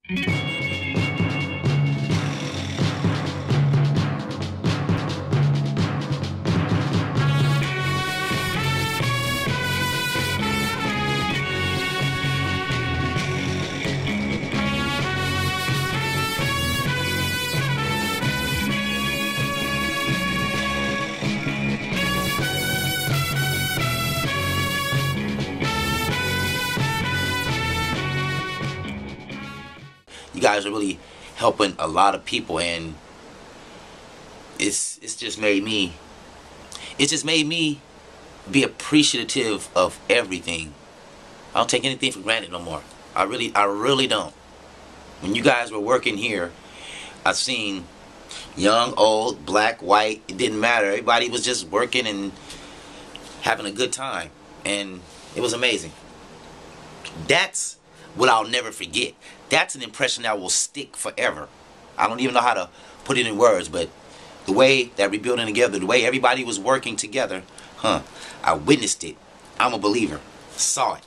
You guys are really helping a lot of people, and it's just made me be appreciative of everything. I don't take anything for granted no more. I really don't. When you guys were working here, I've seen young, old, black, white, it didn't matter. Everybody was just working and having a good time, and it was amazing. That's what I'll never forget. That's an impression that will stick forever. I don't even know how to put it in words, but the way that we're building together, the way everybody was working together, I witnessed it. I'm a believer. Saw it.